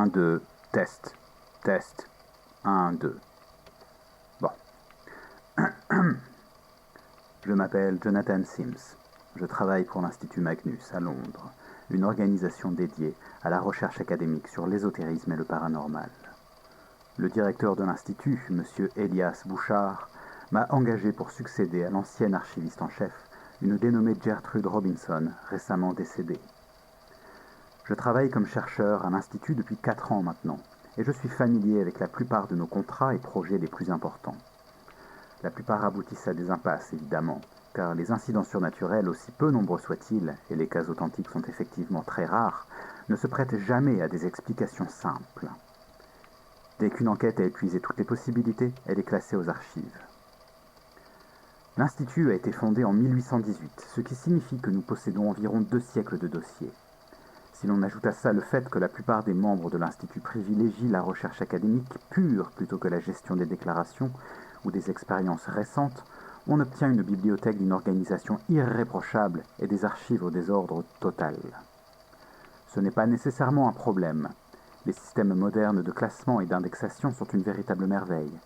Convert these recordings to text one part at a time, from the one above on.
Un, deux, test, test, un, deux. Bon. Je m'appelle Jonathan Sims. Je travaille pour l'Institut Magnus à Londres, une organisation dédiée à la recherche académique sur l'ésotérisme et le paranormal. Le directeur de l'Institut, M. Elias Bouchard, m'a engagé pour succéder à l'ancienne archiviste en chef, une dénommée Gertrude Robinson, récemment décédée. Je travaille comme chercheur à l'Institut depuis 4 ans maintenant, et je suis familier avec la plupart de nos contrats et projets les plus importants. La plupart aboutissent à des impasses, évidemment, car les incidents surnaturels, aussi peu nombreux soient-ils, et les cas authentiques sont effectivement très rares, ne se prêtent jamais à des explications simples. Dès qu'une enquête a épuisé toutes les possibilités, elle est classée aux archives. L'Institut a été fondé en 1818, ce qui signifie que nous possédons environ 2 siècles de dossiers. Si l'on ajoute à ça le fait que la plupart des membres de l'Institut privilégient la recherche académique pure plutôt que la gestion des déclarations ou des expériences récentes, on obtient une bibliothèque d'une organisation irréprochable et des archives au désordre total. Ce n'est pas nécessairement un problème. Les systèmes modernes de classement et d'indexation sont une véritable merveille,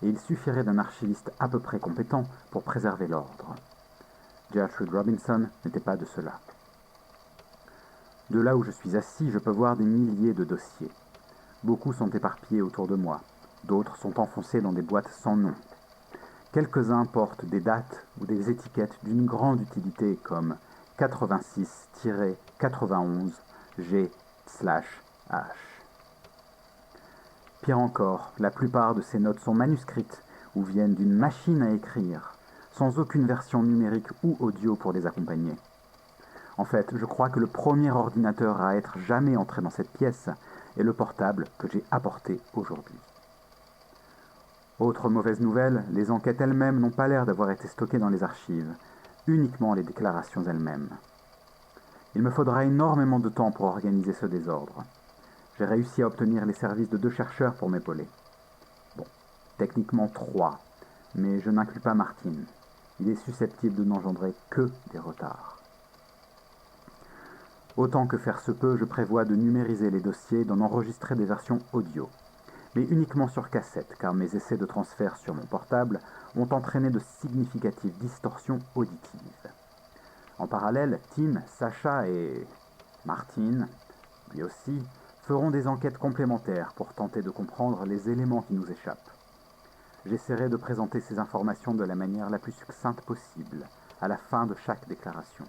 et il suffirait d'un archiviste à peu près compétent pour préserver l'ordre. Gertrude Robinson n'était pas de cela. De là où je suis assis, je peux voir des milliers de dossiers. Beaucoup sont éparpillés autour de moi, d'autres sont enfoncés dans des boîtes sans nom. Quelques-uns portent des dates ou des étiquettes d'une grande utilité comme 86-91 G/H. Pire encore, la plupart de ces notes sont manuscrites ou viennent d'une machine à écrire, sans aucune version numérique ou audio pour les accompagner. En fait, je crois que le premier ordinateur à être jamais entré dans cette pièce est le portable que j'ai apporté aujourd'hui. Autre mauvaise nouvelle, les enquêtes elles-mêmes n'ont pas l'air d'avoir été stockées dans les archives, uniquement les déclarations elles-mêmes. Il me faudra énormément de temps pour organiser ce désordre. J'ai réussi à obtenir les services de 2 chercheurs pour m'épauler. Bon, techniquement 3, mais je n'inclus pas Martin. Il est susceptible de n'engendrer que des retards. Autant que faire se peut, je prévois de numériser les dossiers et d'en enregistrer des versions audio. Mais uniquement sur cassette, car mes essais de transfert sur mon portable ont entraîné de significatives distorsions auditives. En parallèle, Tim, Sacha et Martin, lui aussi, feront des enquêtes complémentaires pour tenter de comprendre les éléments qui nous échappent. J'essaierai de présenter ces informations de la manière la plus succincte possible, à la fin de chaque déclaration.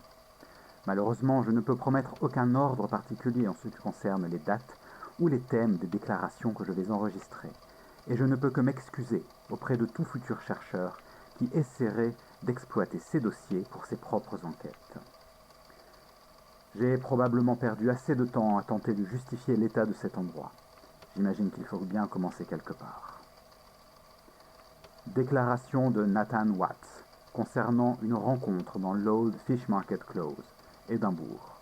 Malheureusement, je ne peux promettre aucun ordre particulier en ce qui concerne les dates ou les thèmes des déclarations que je vais enregistrer, et je ne peux que m'excuser auprès de tout futur chercheur qui essaierait d'exploiter ces dossiers pour ses propres enquêtes. J'ai probablement perdu assez de temps à tenter de justifier l'état de cet endroit. J'imagine qu'il faut bien commencer quelque part. Déclaration de Nathan Watts concernant une rencontre dans l'Old Fish Market Close, Édimbourg.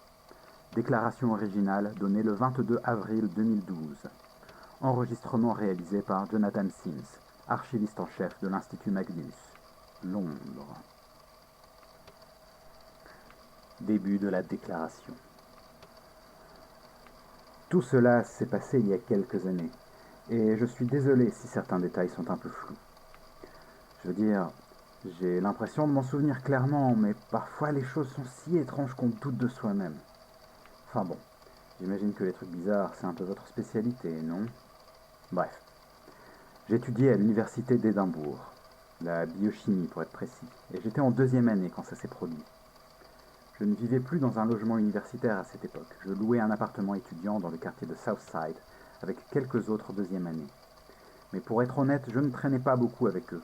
Déclaration originale donnée le 22 avril 2012. Enregistrement réalisé par Jonathan Sims, archiviste en chef de l'Institut Magnus, Londres. Début de la déclaration. Tout cela s'est passé il y a quelques années, et je suis désolé si certains détails sont un peu flous. Je veux dire, j'ai l'impression de m'en souvenir clairement, mais parfois les choses sont si étranges qu'on doute de soi-même. Enfin bon, j'imagine que les trucs bizarres, c'est un peu votre spécialité, non? Bref. J'étudiais à l'université d'Édimbourg, la biochimie pour être précis, et j'étais en 2e année quand ça s'est produit. Je ne vivais plus dans un logement universitaire à cette époque. Je louais un appartement étudiant dans le quartier de Southside, avec quelques autres 2e années. Mais pour être honnête, je ne traînais pas beaucoup avec eux.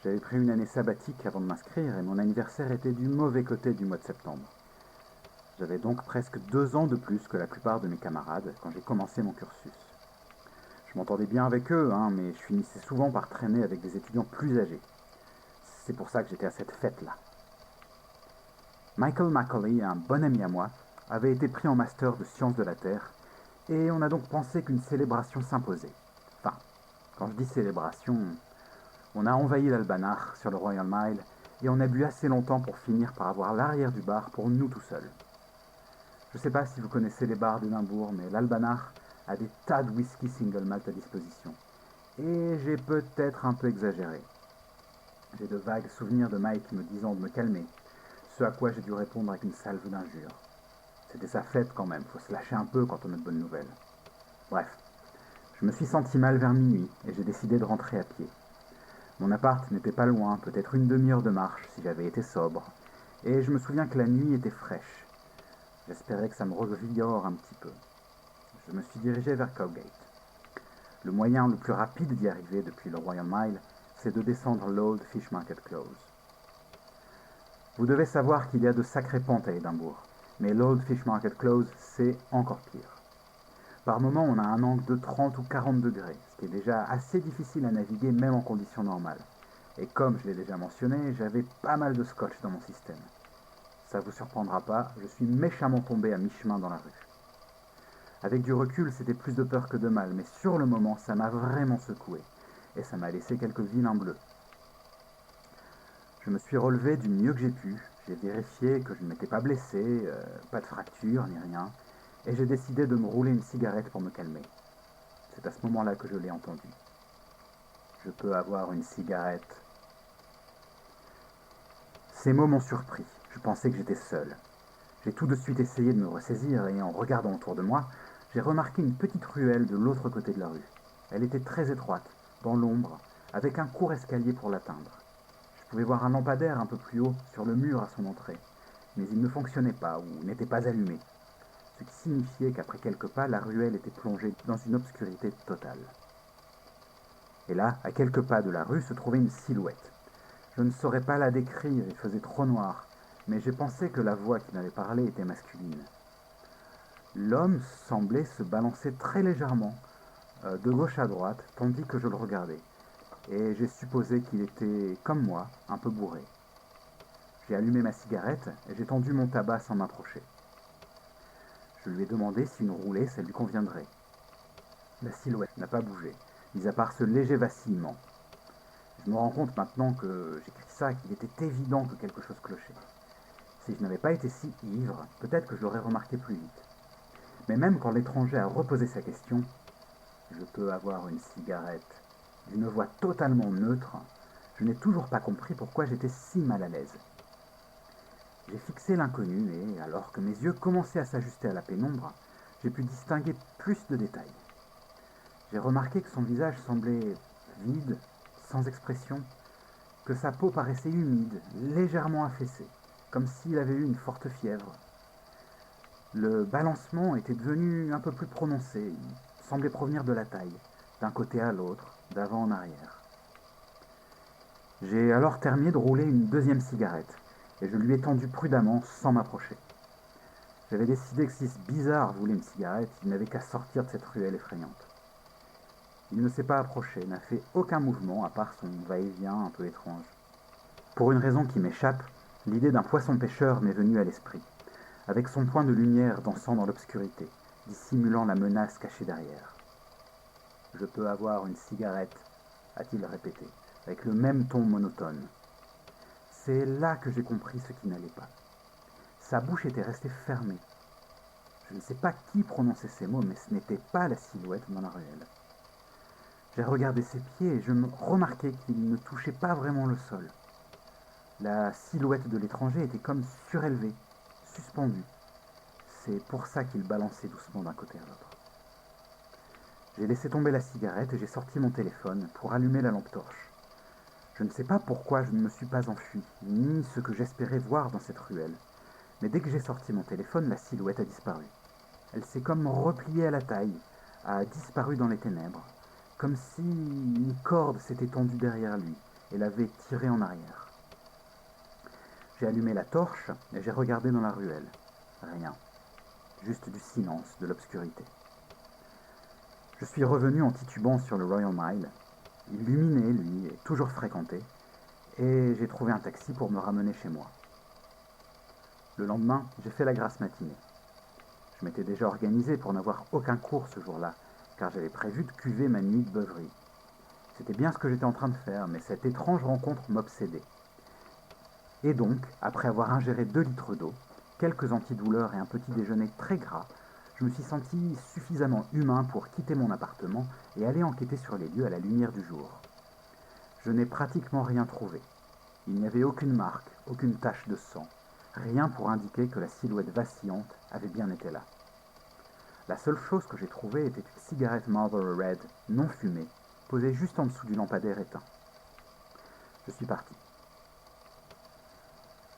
J'avais pris une année sabbatique avant de m'inscrire, et mon anniversaire était du mauvais côté du mois de septembre. J'avais donc presque 2 ans de plus que la plupart de mes camarades quand j'ai commencé mon cursus. Je m'entendais bien avec eux, mais je finissais souvent par traîner avec des étudiants plus âgés. C'est pour ça que j'étais à cette fête-là. Michael Macaulay, un bon ami à moi, avait été pris en master de sciences de la Terre, et on a donc pensé qu'une célébration s'imposait. Enfin, quand je dis célébration, on a envahi l'Albanach sur le Royal Mile, et on a bu assez longtemps pour finir par avoir l'arrière du bar pour nous tout seuls. Je ne sais pas si vous connaissez les bars d'Édimbourg, mais l'Albanach, a des tas de whisky single malt à disposition. Et j'ai peut-être un peu exagéré. J'ai de vagues souvenirs de Mike me disant de me calmer, ce à quoi j'ai dû répondre avec une salve d'injures. C'était sa fête quand même, faut se lâcher un peu quand on a de bonnes nouvelles. Bref, je me suis senti mal vers minuit et j'ai décidé de rentrer à pied. Mon appart n'était pas loin, peut-être une demi-heure de marche si j'avais été sobre, et je me souviens que la nuit était fraîche. J'espérais que ça me revigore un petit peu. Je me suis dirigé vers Cowgate. Le moyen le plus rapide d'y arriver depuis le Royal Mile, c'est de descendre l'Old Fish Market Close. Vous devez savoir qu'il y a de sacrées pentes à Édimbourg, mais l'Old Fish Market Close, c'est encore pire. Par moments, on a un angle de 30 ou 40 degrés, ce qui est déjà assez difficile à naviguer même en conditions normales. Et comme je l'ai déjà mentionné, j'avais pas mal de scotch dans mon système. Ça vous surprendra pas, je suis méchamment tombé à mi-chemin dans la rue. Avec du recul, c'était plus de peur que de mal, mais sur le moment, ça m'a vraiment secoué, et ça m'a laissé quelques vilains bleus. Je me suis relevé du mieux que j'ai pu, j'ai vérifié que je ne m'étais pas blessé, pas de fracture ni rien, et j'ai décidé de me rouler une cigarette pour me calmer. C'est à ce moment-là que je l'ai entendu. Je peux avoir une cigarette. Ces mots m'ont surpris, je pensais que j'étais seul. J'ai tout de suite essayé de me ressaisir et en regardant autour de moi, j'ai remarqué une petite ruelle de l'autre côté de la rue. Elle était très étroite, dans l'ombre, avec un court escalier pour l'atteindre. Je pouvais voir un lampadaire un peu plus haut sur le mur à son entrée, mais il ne fonctionnait pas ou n'était pas allumé, ce qui signifiait qu'après quelques pas, la ruelle était plongée dans une obscurité totale. Et là, à quelques pas de la rue, se trouvait une silhouette. Je ne saurais pas la décrire, il faisait trop noir, mais j'ai pensé que la voix qui m'avait parlé était masculine. L'homme semblait se balancer très légèrement, de gauche à droite, tandis que je le regardais, et j'ai supposé qu'il était, comme moi, un peu bourré. J'ai allumé ma cigarette et j'ai tendu mon tabac sans m'approcher. Je lui ai demandé si une roulée, ça lui conviendrait. La silhouette n'a pas bougé, mis à part ce léger vacillement. Je me rends compte maintenant que j'écris ça, qu'il était évident que quelque chose clochait. Si je n'avais pas été si ivre, peut-être que je l'aurais remarqué plus vite. Mais même quand l'étranger a reposé sa question, je peux avoir une cigarette, d'une voix totalement neutre, je n'ai toujours pas compris pourquoi j'étais si mal à l'aise. J'ai fixé l'inconnu et, alors que mes yeux commençaient à s'ajuster à la pénombre, j'ai pu distinguer plus de détails. J'ai remarqué que son visage semblait vide, sans expression, que sa peau paraissait humide, légèrement affaissée, comme s'il avait eu une forte fièvre. Le balancement était devenu un peu plus prononcé, il semblait provenir de la taille, d'un côté à l'autre, d'avant en arrière. J'ai alors terminé de rouler une deuxième cigarette, et je lui ai tendu prudemment sans m'approcher. J'avais décidé que si ce bizarre voulait une cigarette, il n'avait qu'à sortir de cette ruelle effrayante. Il ne s'est pas approché, n'a fait aucun mouvement à part son va-et-vient un peu étrange. Pour une raison qui m'échappe, l'idée d'un poisson-pêcheur m'est venue à l'esprit, avec son point de lumière dansant dans l'obscurité, dissimulant la menace cachée derrière. Je peux avoir une cigarette, a-t-il répété, avec le même ton monotone. C'est là que j'ai compris ce qui n'allait pas. Sa bouche était restée fermée. Je ne sais pas qui prononçait ces mots, mais ce n'était pas la silhouette dans la ruelle. J'ai regardé ses pieds et je me remarquai qu'il ne touchait pas vraiment le sol. La silhouette de l'étranger était comme surélevée, suspendue. C'est pour ça qu'il balançait doucement d'un côté à l'autre. J'ai laissé tomber la cigarette et j'ai sorti mon téléphone pour allumer la lampe torche. Je ne sais pas pourquoi je ne me suis pas enfui, ni ce que j'espérais voir dans cette ruelle. Mais dès que j'ai sorti mon téléphone, la silhouette a disparu. Elle s'est comme repliée à la taille, a disparu dans les ténèbres, comme si une corde s'était tendue derrière lui et l'avait tiré en arrière. J'ai allumé la torche et j'ai regardé dans la ruelle. Rien. Juste du silence, de l'obscurité. Je suis revenu en titubant sur le Royal Mile, illuminé, lui, et toujours fréquenté, et j'ai trouvé un taxi pour me ramener chez moi. Le lendemain, j'ai fait la grasse matinée. Je m'étais déjà organisé pour n'avoir aucun cours ce jour-là, car j'avais prévu de cuver ma nuit de beuverie. C'était bien ce que j'étais en train de faire, mais cette étrange rencontre m'obsédait. Et donc, après avoir ingéré 2 litres d'eau, quelques antidouleurs et un petit déjeuner très gras, je me suis senti suffisamment humain pour quitter mon appartement et aller enquêter sur les lieux à la lumière du jour. Je n'ai pratiquement rien trouvé. Il n'y avait aucune marque, aucune tache de sang, rien pour indiquer que la silhouette vacillante avait bien été là. La seule chose que j'ai trouvée était une cigarette Marlboro Red, non fumée, posée juste en dessous du lampadaire éteint. Je suis parti.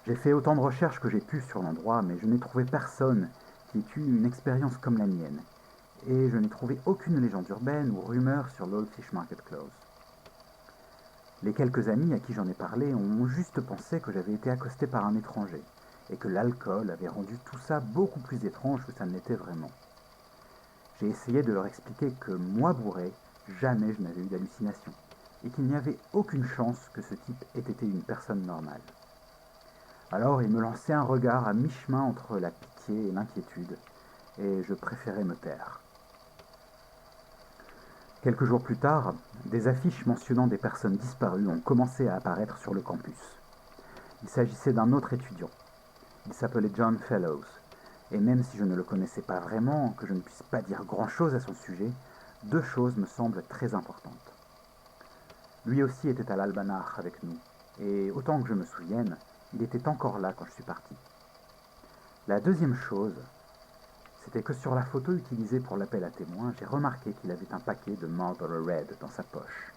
J'ai fait autant de recherches que j'ai pu sur l'endroit, mais je n'ai trouvé personne qui ait eu une expérience comme la mienne, et je n'ai trouvé aucune légende urbaine ou rumeur sur l'Old Fish Market Close. Les quelques amis à qui j'en ai parlé ont juste pensé que j'avais été accosté par un étranger, et que l'alcool avait rendu tout ça beaucoup plus étrange que ça ne l'était vraiment. J'ai essayé de leur expliquer que moi bourré, jamais je n'avais eu d'hallucination, et qu'il n'y avait aucune chance que ce type ait été une personne normale. Alors ils me lançaient un regard à mi-chemin entre la pitié et l'inquiétude, et je préférais me taire. Quelques jours plus tard, des affiches mentionnant des personnes disparues ont commencé à apparaître sur le campus. Il s'agissait d'un autre étudiant. Il s'appelait John Fellows, et même si je ne le connaissais pas vraiment, que je ne puisse pas dire grand-chose à son sujet, deux choses me semblent très importantes. Lui aussi était à l'Albanach avec nous, et autant que je me souvienne, il était encore là quand je suis parti. La deuxième chose, c'était que sur la photo utilisée pour l'appel à témoins, j'ai remarqué qu'il avait un paquet de Marlboro Red dans sa poche.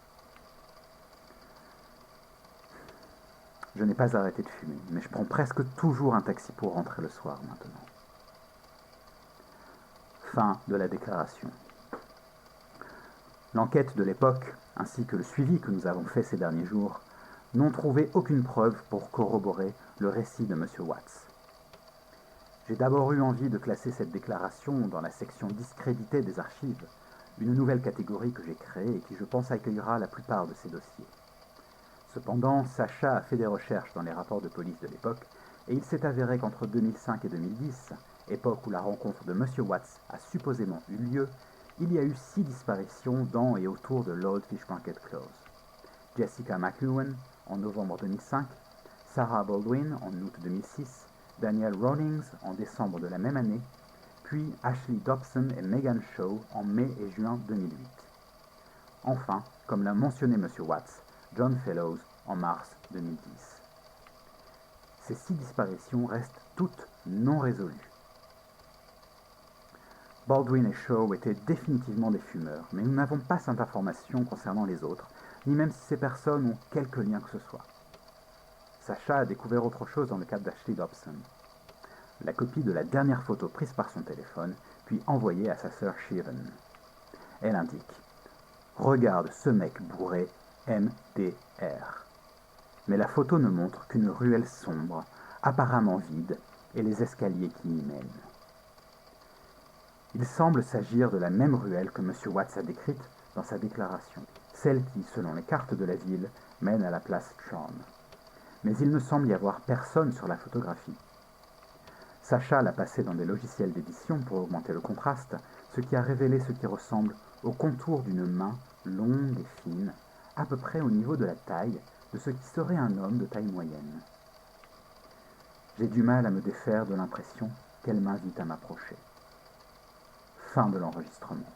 Je n'ai pas arrêté de fumer, mais je prends presque toujours un taxi pour rentrer le soir maintenant. Fin de la déclaration. L'enquête de l'époque, ainsi que le suivi que nous avons fait ces derniers jours, n'ont trouvé aucune preuve pour corroborer le récit de M. Watts. J'ai d'abord eu envie de classer cette déclaration dans la section discréditée des archives, une nouvelle catégorie que j'ai créée et qui je pense accueillera la plupart de ces dossiers. Cependant, Sacha a fait des recherches dans les rapports de police de l'époque et il s'est avéré qu'entre 2005 et 2010, époque où la rencontre de M. Watts a supposément eu lieu, il y a eu 6 disparitions dans et autour de l'Old Fish Market Close. Jessica McEwen en novembre 2005, Sarah Baldwin en août 2006, Danielle Rawlings en décembre de la même année, puis Ashley Dobson et Megan Shaw en mai et juin 2008. Enfin, comme l'a mentionné M. Watts, John Fellows en mars 2010. Ces 6 disparitions restent toutes non résolues. Baldwin et Shaw étaient définitivement des fumeurs, mais nous n'avons pas cette information concernant les autres, ni même si ces personnes ont quelque lien que ce soit. Sacha a découvert autre chose dans le cas d'Ashley Dobson. La copie de la dernière photo prise par son téléphone, puis envoyée à sa sœur Shiven. Elle indique « Regarde ce mec bourré, MDR ». Mais la photo ne montre qu'une ruelle sombre, apparemment vide, et les escaliers qui y mènent. Il semble s'agir de la même ruelle que M. Watts a décrite dans sa déclaration, celle qui, selon les cartes de la ville, mène à la place Tron. Mais il ne semble y avoir personne sur la photographie. Sacha l'a passée dans des logiciels d'édition pour augmenter le contraste, ce qui a révélé ce qui ressemble au contour d'une main longue et fine, à peu près au niveau de la taille de ce qui serait un homme de taille moyenne. J'ai du mal à me défaire de l'impression qu'elle m'invite à m'approcher. Fin de l'enregistrement.